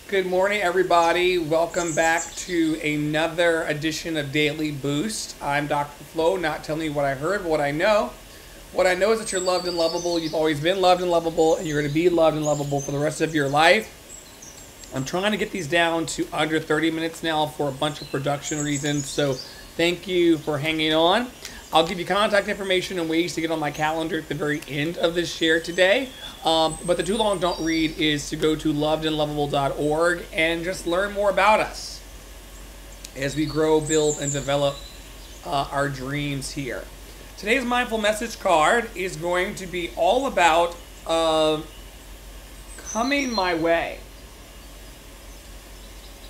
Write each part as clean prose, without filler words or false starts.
Good morning, everybody. Welcome back to another edition of Daily Boost. I'm Dr. Flo, not telling you what I heard, but what I know. What I know is that you're loved and lovable. You've always been loved and lovable, and you're going to be loved and lovable for the rest of your life. I'm trying to get these down to under 30 minutes now for a bunch of production reasons, so thank you for hanging on. I'll give you contact information and ways to get on my calendar at the very end of this share today. But the too long don't read is to go to lovedandlovable.org and just learn more about us as we grow, build, and develop our dreams here. Today's mindful message card is going to be all about coming my way.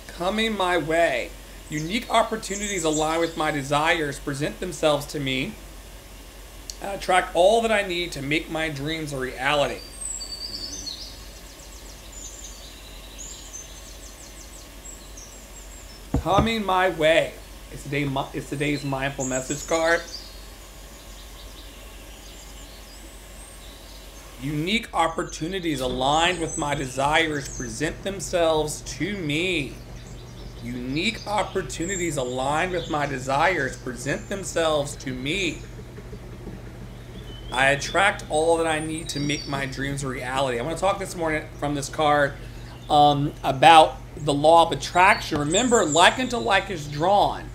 Coming my way. Unique opportunities align with my desires, present themselves to me. I attract all that I need to make my dreams a reality. Coming my way. It's today's mindful message card. Unique opportunities aligned with my desires present themselves to me. Unique opportunities aligned with my desires present themselves to me. I attract all that I need to make my dreams a reality. I want to talk this morning from this card about the law of attraction. Remember, like unto like is drawn.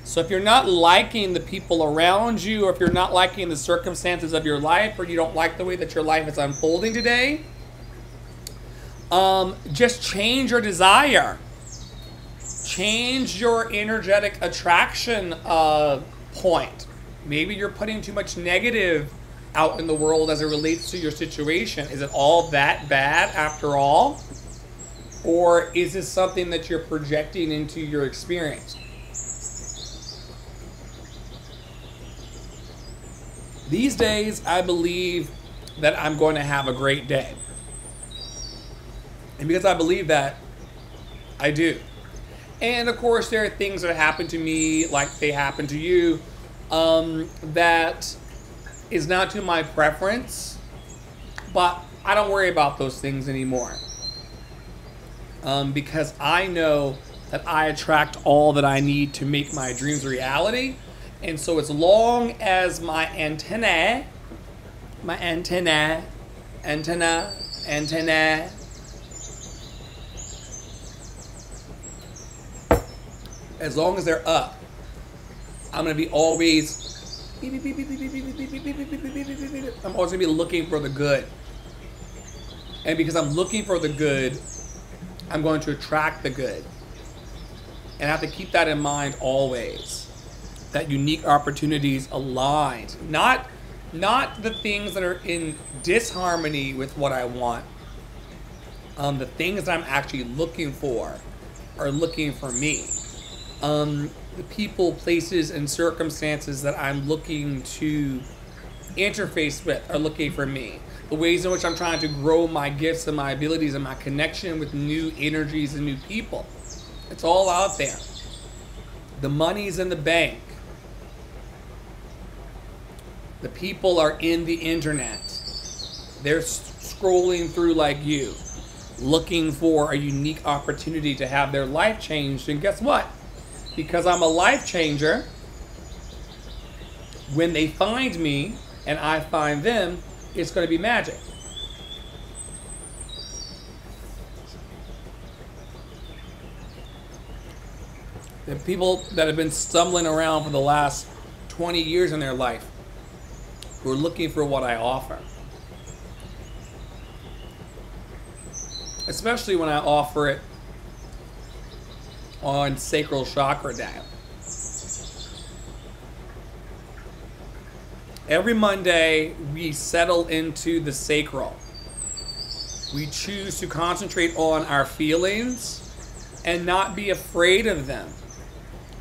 So if you're not liking the people around you, or if you're not liking the circumstances of your life, or you don't like the way that your life is unfolding today, just change your desire. Change your energetic attraction point. Maybe you're putting too much negative out in the world as it relates to your situation. Is it all that bad after all? Or is this something that you're projecting into your experience? These days, I believe that I'm going to have a great day. And because I believe that, I do. And of course, there are things that happen to me, like they happen to you, that is not to my preference, but I don't worry about those things anymore. Because I know that I attract all that I need to make my dreams a reality. And so as long as my antenna, as long as they're up, I'm going to be always, I'm always going to be looking for the good. And because I'm looking for the good, I'm going to attract the good. And I have to keep that in mind always. That unique opportunities aligned. Not the things that are in disharmony with what I want. The things that I'm actually looking for are looking for me. The people, places, and circumstances that I'm looking to interface with are looking for me. The ways in which I'm trying to grow my gifts and my abilities and my connection with new energies and new people. It's all out there. The money's in the bank. The people are in the internet. They're scrolling through like you, looking for a unique opportunity to have their life changed. And guess what? Because I'm a life changer, when they find me and I find them, it's going to be magic. The people that have been stumbling around for the last 20 years in their life, who are looking for what I offer. Especially when I offer it on Sacral Chakra Day. Every Monday, we settle into the sacral. We choose to concentrate on our feelings and not be afraid of them.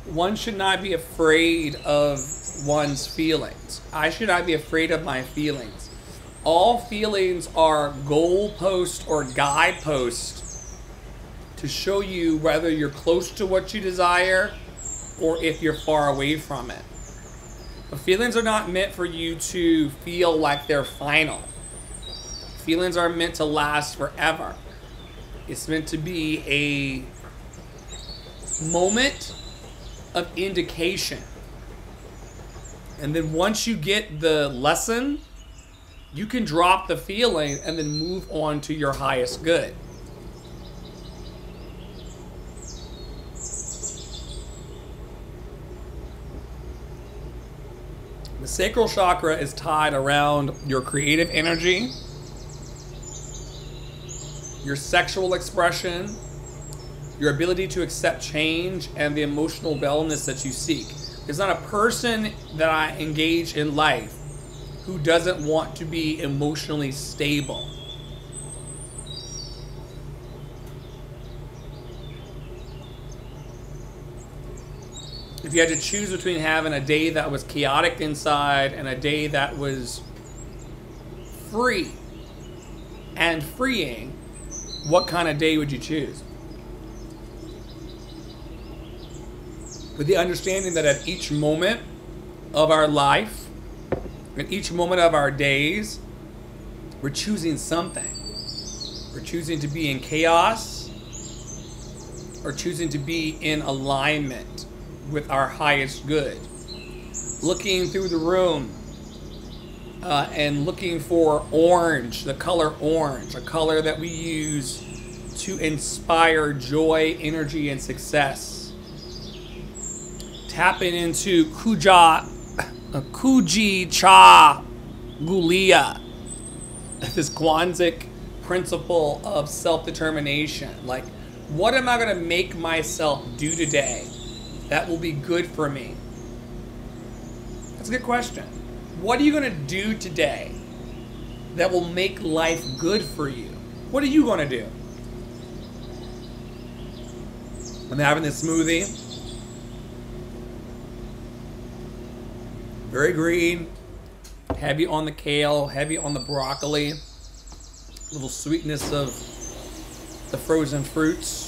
One should not be afraid of one's feelings. I should not be afraid of my feelings. All feelings are goalposts or guideposts to show you whether you're close to what you desire or if you're far away from it. But feelings are not meant for you to feel like they're final. Feelings are meant to last forever. It's meant to be a moment of indication. And then once you get the lesson, you can drop the feeling and then move on to your highest good. The sacral chakra is tied around your creative energy, your sexual expression, your ability to accept change, and the emotional wellness that you seek. There's not a person that I engage in life who doesn't want to be emotionally stable. If you had to choose between having a day that was chaotic inside and a day that was free and freeing, what kind of day would you choose? With the understanding that at each moment of our life, at each moment of our days, we're choosing something. We're choosing to be in chaos or choosing to be in alignment with our highest good. Looking through the room and looking for orange, the color orange, a color that we use to inspire joy, energy, and success. Tapping into Kuji Cha Gulia, this Kwanzaa principle of self-determination. Like, what am I going to make myself do today that will be good for me? That's a good question. What are you going to do today that will make life good for you? What are you going to do? I'm having this smoothie. Very green, heavy on the kale, heavy on the broccoli, little sweetness of the frozen fruits.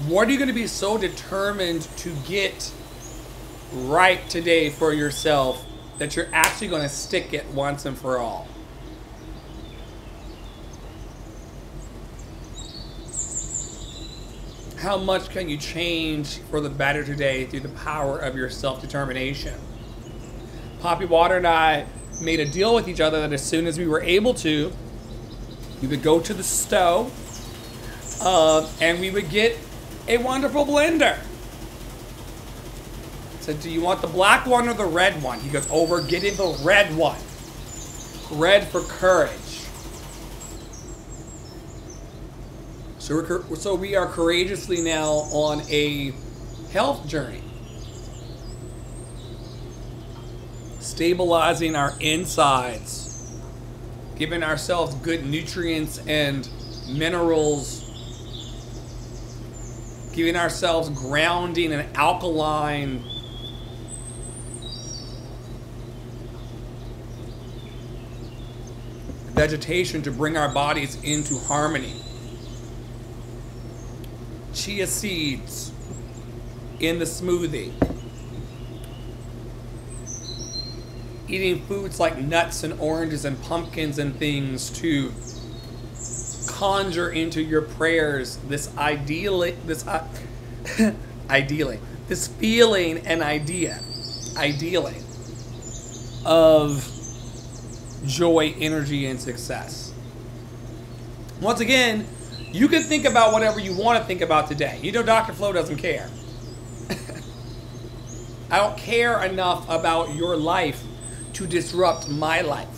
What are you going to be so determined to get right today for yourself that you're actually going to stick it once and for all? How much can you change for the better today through the power of your self-determination? Poppy Water and I made a deal with each other that as soon as we were able to, we would go to the stove and we would get a wonderful blender. I said, do you want the black one or the red one? He goes, oh, we're getting the red one. Red for courage. So we are courageously now on a health journey. Stabilizing our insides. Giving ourselves good nutrients and minerals. Giving ourselves grounding and alkaline vegetation to bring our bodies into harmony. Chia seeds in the smoothie. Eating foods like nuts and oranges and pumpkins and things to conjure into your prayers this feeling and ideally of joy, energy, and success. Once again, you can think about whatever you want to think about today. You know Dr. Flo doesn't care. I don't care enough about your life to disrupt my life.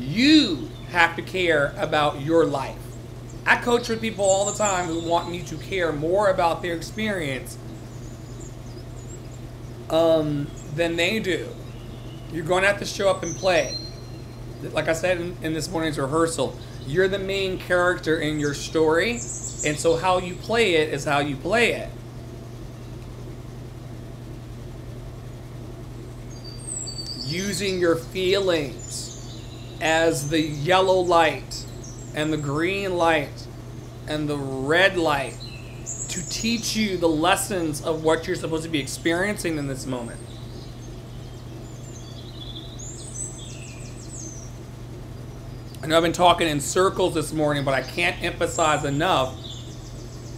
You have to care about your life. I coach with people all the time who want me to care more about their experience than they do. You're going to have to show up and play. Like I said in this morning's rehearsal, you're the main character in your story, and so how you play it is how you play it. Using your feelings as the yellow light and the green light and the red light to teach you the lessons of what you're supposed to be experiencing in this moment. I know I've been talking in circles this morning, but I can't emphasize enough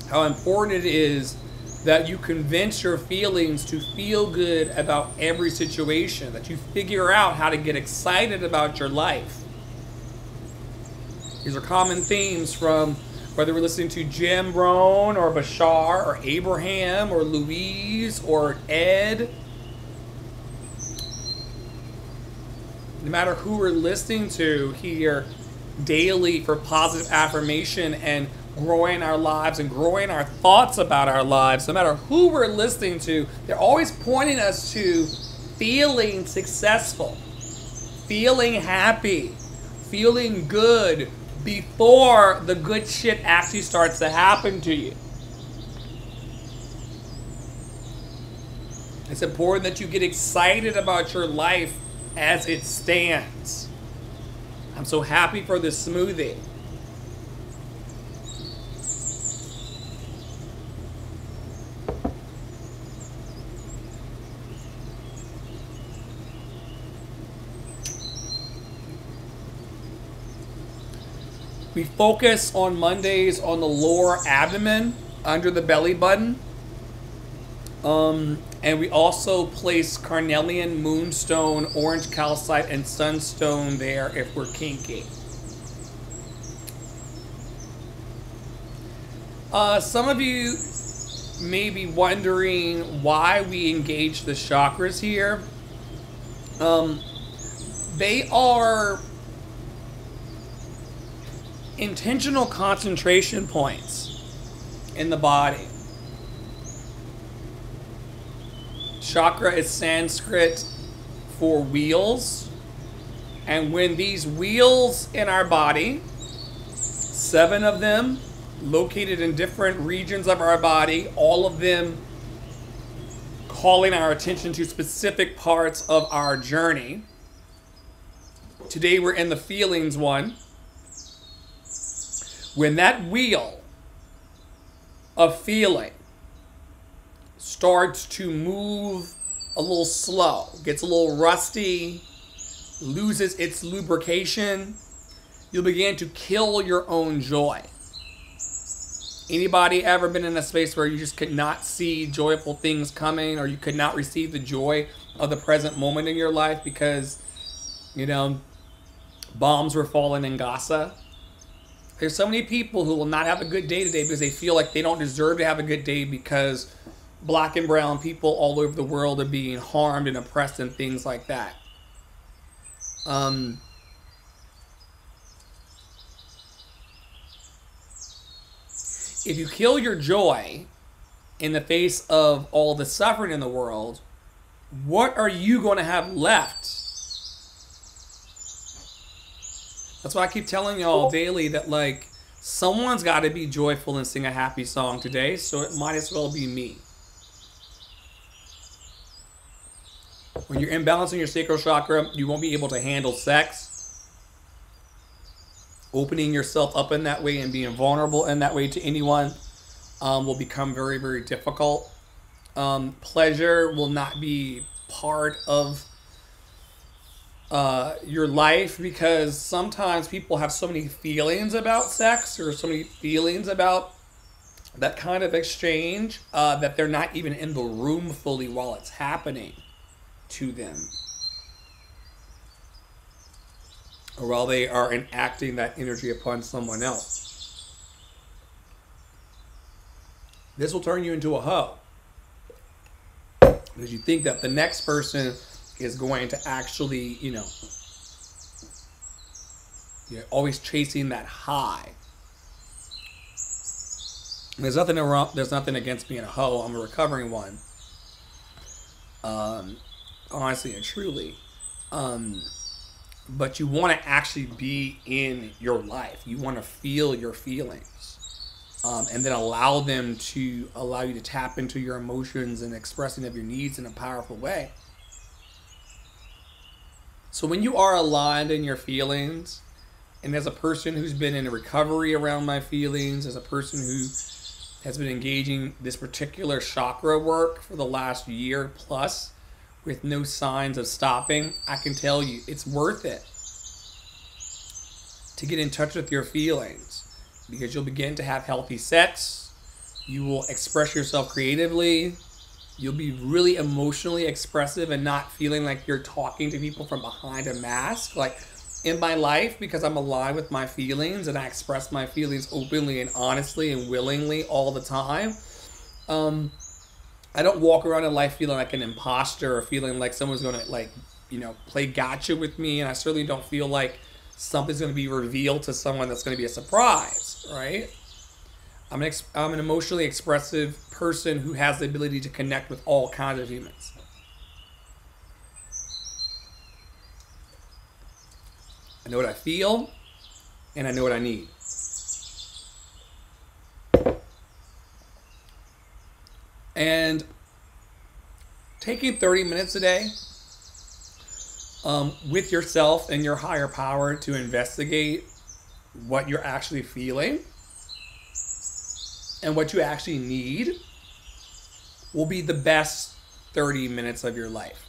how important it is that you convince your feelings to feel good about every situation, that you figure out how to get excited about your life. These are common themes from whether we're listening to Jim Rohn or Bashar or Abraham or Louise or Ed. No matter who we're listening to here daily for positive affirmation and growing our lives and growing our thoughts about our lives, no matter who we're listening to, they're always pointing us to feeling successful, feeling happy, feeling good before the good shit actually starts to happen to you. It's important that you get excited about your life as it stands. I'm so happy for this smoothie. We focus on Mondays on the lower abdomen under the belly button. And we also place carnelian, moonstone, orange calcite, and sunstone there if we're kinky. Some of you may be wondering why we engage the chakras here. They are intentional concentration points in the body. Chakra is Sanskrit for wheels. And when these wheels in our body, 7 of them located in different regions of our body, all of them calling our attention to specific parts of our journey. Today we're in the feelings one. When that wheel of feeling starts to move a little slow, gets a little rusty, loses its lubrication, you'll begin to kill your own joy. Anybody ever been in a space where you just could not see joyful things coming, or you could not receive the joy of the present moment in your life because, you know, bombs were falling in Gaza? There's so many people who will not have a good day today because they feel like they don't deserve to have a good day because black and brown people all over the world are being harmed and oppressed and things like that. If you kill your joy in the face of all the suffering in the world, what are you going to have left? That's why I keep telling y'all daily that, like, someone's got to be joyful and sing a happy song today, so it might as well be me. When you're imbalancing your sacral chakra, you won't be able to handle sex. Opening yourself up in that way and being vulnerable in that way to anyone will become very, very difficult. Pleasure will not be part of your life because sometimes people have so many feelings about sex or so many feelings about that kind of exchange that they're not even in the room fully while it's happening to them, or while they are enacting that energy upon someone else. This will turn you into a hoe because you think that the next person is going to actually, you're always chasing that high. There's nothing wrong. There's nothing against being a hoe. I'm a recovering one. Honestly and truly. But you want to actually be in your life. You want to feel your feelings. And then allow you to tap into your emotions and expressing of your needs in a powerful way. So when you are aligned in your feelings, and as a person who's been in a recovery around my feelings, as a person who has been engaging this particular chakra work for the last year plus with no signs of stopping, I can tell you it's worth it to get in touch with your feelings, because you'll begin to have healthy sex. You will express yourself creatively. You'll be really emotionally expressive and not feeling like you're talking to people from behind a mask. Like in my life, because I'm aligned with my feelings and I express my feelings openly and honestly and willingly all the time. I don't walk around in life feeling like an imposter or feeling like someone's going to play gotcha with me. And I certainly don't feel like something's going to be revealed to someone that's going to be a surprise, right? I'm an emotionally expressive person who has the ability to connect with all kinds of humans. I know what I feel, and I know what I need. And taking 30 minutes a day with yourself and your higher power to investigate what you're actually feeling and what you actually need will be the best 30 minutes of your life.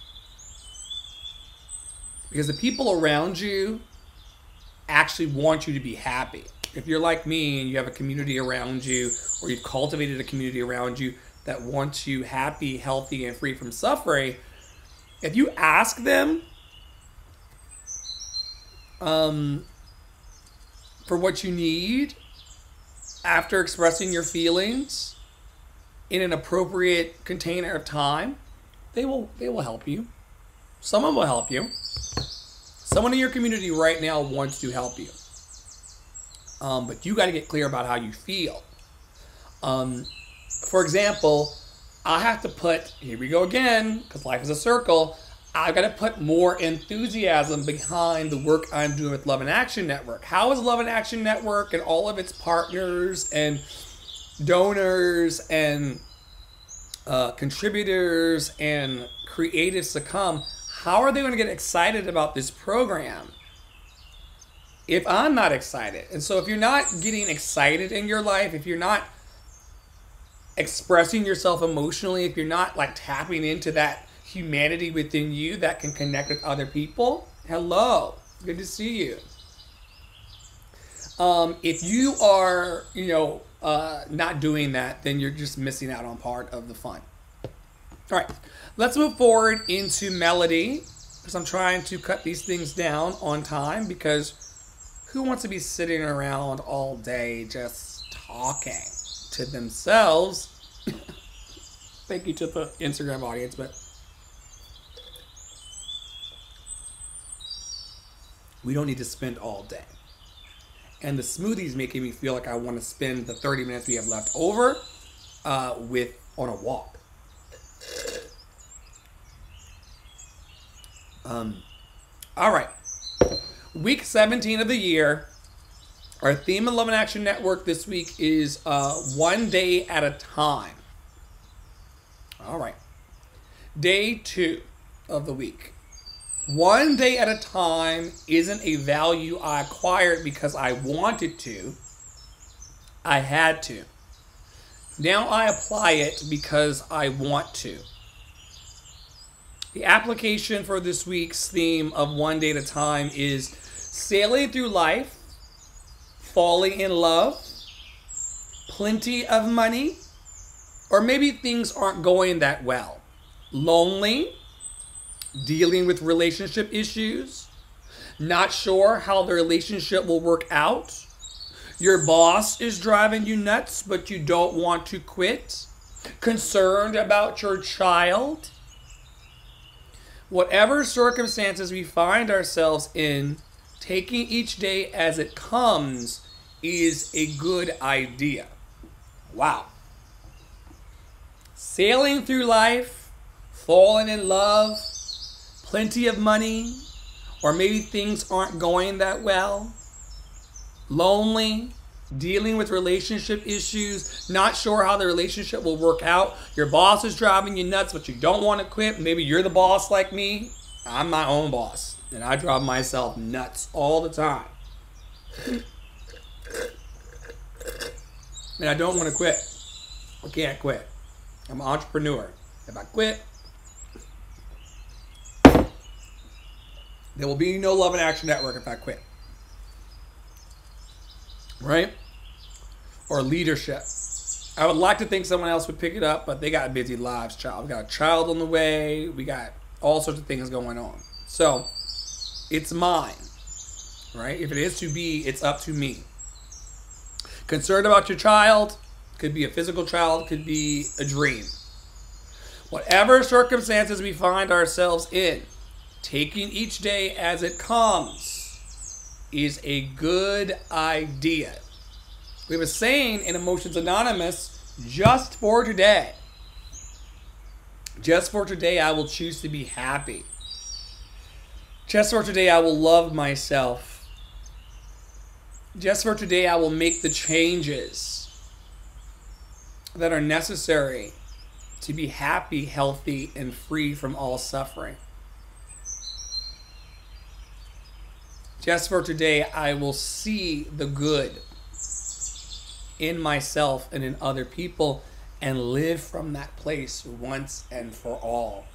Because the people around you actually want you to be happy. If you're like me and you have a community around you, or you've cultivated a community around you that wants you happy, healthy, and free from suffering, if you ask them for what you need after expressing your feelings in an appropriate container of time, they will help you. Someone will help you. Someone in your community right now wants to help you. But you got to get clear about how you feel. For example, I have to put, here we go again, because life is a circle, I've got to put more enthusiasm behind the work I'm doing with Love in Action Network. How is Love in Action Network and all of its partners and donors and contributors and creatives to come, how are they going to get excited about this program if I'm not excited? And so if you're not getting excited in your life, if you're not expressing yourself emotionally, if you're not like tapping into that humanity within you that can connect with other people, hello, good to see you. If you are, not doing that, then you're just missing out on part of the fun. All right, let's move forward into melody, because I'm trying to cut these things down on time, because who wants to be sitting around all day just talking to themselves? Thank you to the Instagram audience, but we don't need to spend all day. And the smoothie's making me feel like I want to spend the 30 minutes we have left over on a walk. All right. Week 17 of the year. Our theme in Love in Action Network this week is one day at a time. All right. Day 2 of the week. One day at a time isn't a value I acquired because I wanted to. I had to. Now I apply it because I want to. The application for this week's theme of one day at a time is sailing through life, falling in love, plenty of money, or maybe things aren't going that well. Lonely, dealing with relationship issues, not sure how the relationship will work out. Your boss is driving you nuts, but you don't want to quit. Concerned about your child. Whatever circumstances we find ourselves in, taking each day as it comes is a good idea. Wow. Sailing through life, falling in love, plenty of money, or maybe things aren't going that well. Lonely, dealing with relationship issues, not sure how the relationship will work out. Your boss is driving you nuts, but you don't want to quit. Maybe you're the boss like me. I'm my own boss, and I drive myself nuts all the time. And I don't want to quit. I can't quit. I'm an entrepreneur. If I quit, there will be no Love in Action Network if I quit. right? Or leadership. I would like to think someone else would pick it up, but they got busy lives, child. We got a child on the way. We got all sorts of things going on. So, it's mine, right? If it is to be, it's up to me. Concerned about your child, could be a physical child, could be a dream. Whatever circumstances we find ourselves in, taking each day as it comes is a good idea. We have a saying in Emotions Anonymous, just for today. Just for today, I will choose to be happy. Just for today, I will love myself. Just for today, I will make the changes that are necessary to be happy, healthy, and free from all suffering. Just for today, I will see the good in myself and in other people and live from that place once and for all.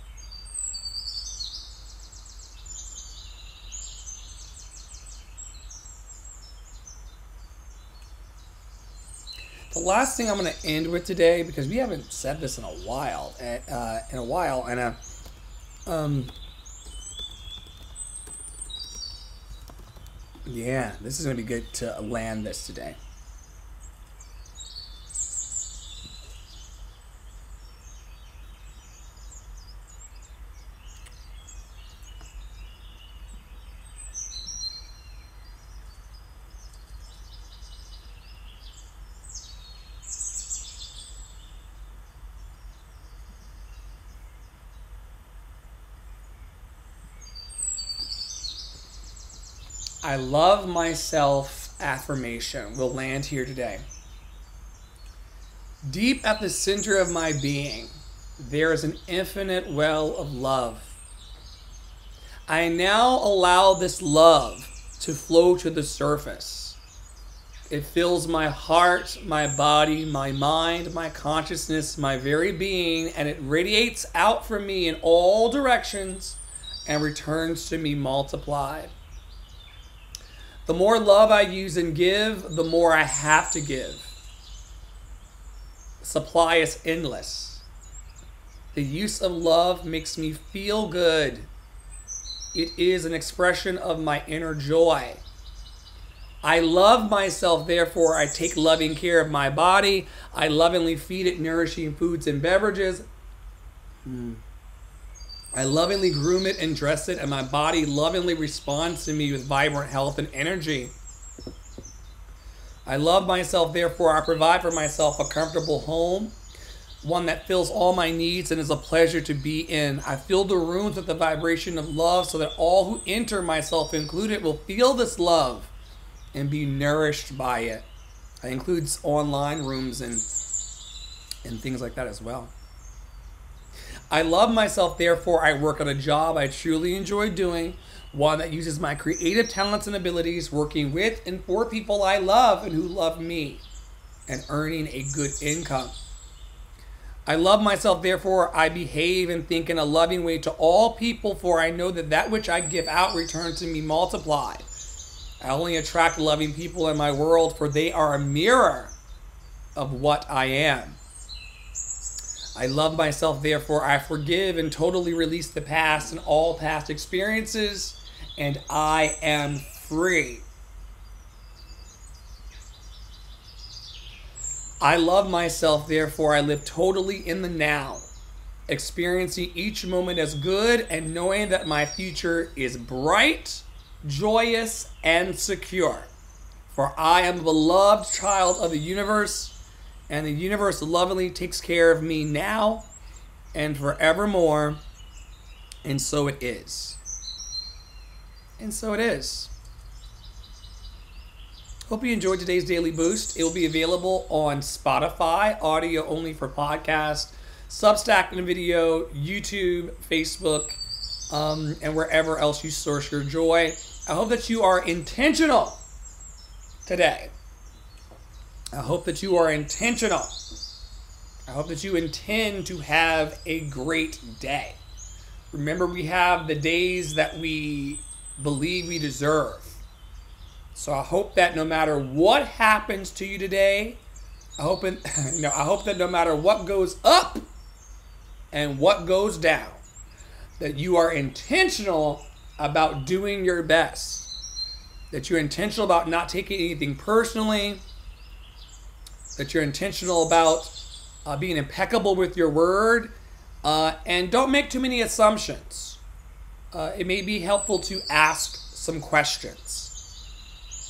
The last thing I'm going to end with today, because we haven't said this in a while, yeah, this is going to be good to land this today. I love myself affirmation will land here today. Deep at the center of my being, there is an infinite well of love. I now allow this love to flow to the surface. It fills my heart, my body, my mind, my consciousness, my very being, and it radiates out from me in all directions and returns to me multiplied. The more love I use and give, the more I have to give. Supply is endless. The use of love makes me feel good. It is an expression of my inner joy. I love myself, therefore I take loving care of my body. I lovingly feed it nourishing foods and beverages. I lovingly groom it and dress it, and my body lovingly responds to me with vibrant health and energy. I love myself, therefore I provide for myself a comfortable home, one that fills all my needs and is a pleasure to be in. I fill the rooms with the vibration of love so that all who enter, myself included, will feel this love and be nourished by it. That includes online rooms and things like that as well. I love myself, therefore I work on a job I truly enjoy doing, one that uses my creative talents and abilities, working with and for people I love and who love me, and earning a good income. I love myself, therefore I behave and think in a loving way to all people, for I know that that which I give out returns to me multiplied. I only attract loving people in my world, for they are a mirror of what I am. I love myself, therefore I forgive and totally release the past and all past experiences, and I am free. I love myself, therefore I live totally in the now, experiencing each moment as good and knowing that my future is bright, joyous, and secure. For I am a beloved child of the universe, and the universe lovingly takes care of me now and forevermore. And so it is. And so it is. Hope you enjoyed today's Daily Boost. It will be available on Spotify, audio only for podcast, Substack and video, YouTube, Facebook, and wherever else you source your joy. I hope that you are intentional today. I hope that you are intentional. I hope that you intend to have a great day. Remember, we have the days that we believe we deserve. So I hope that no matter what happens to you today, I hope that no matter what goes up and what goes down, that you are intentional about doing your best, that you're intentional about not taking anything personally, that you're intentional about being impeccable with your word, and don't make too many assumptions. It may be helpful to ask some questions,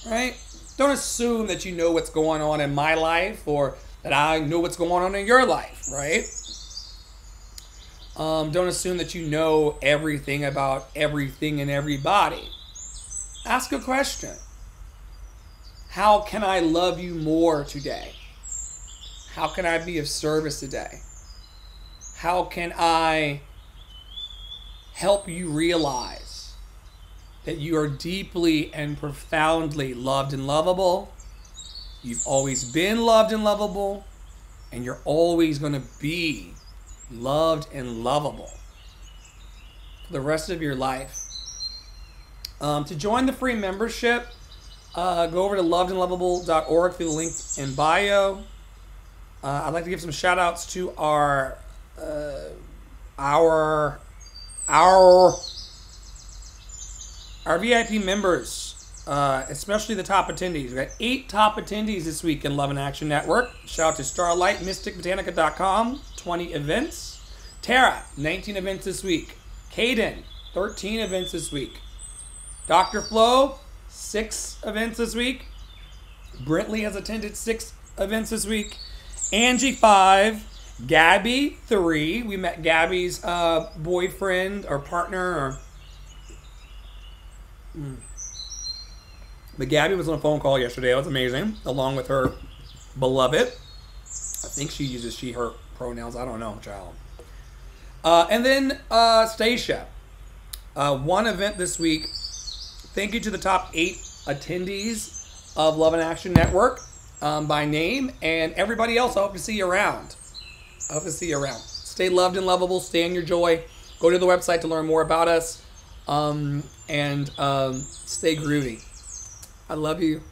right? Don't assume that you know what's going on in my life or that I know what's going on in your life, right? Don't assume that you know everything about everything and everybody. Ask a question. How can I love you more today? How can I be of service today? How can I help you realize that you are deeply and profoundly loved and lovable? You've always been loved and lovable, and you're always going to be loved and lovable for the rest of your life. To join the free membership, go over to lovedandlovable.org through the link in bio. I'd like to give some shout outs to our VIP members, especially the top attendees. We got 8 top attendees this week in Love in Action Network. Shout out to Starlight, MysticBotanica.com, 20 events. Tara, 19 events this week. Caden, 13 events this week. Dr. Flo, 6 events this week. Brentley has attended 6 events this week. Angie, 5. Gabby, 3. We met Gabby's boyfriend or partner. But Gabby was on a phone call yesterday. It was amazing, along with her beloved. I think she uses she, her pronouns. I don't know, child. And then Stacia. 1 event this week. Thank you to the top 8 attendees of Love in Action Network by name. And everybody else, I hope to see you around. I hope to see you around. Stay loved and lovable. Stay in your joy. Go to the website to learn more about us. And stay groovy. I love you.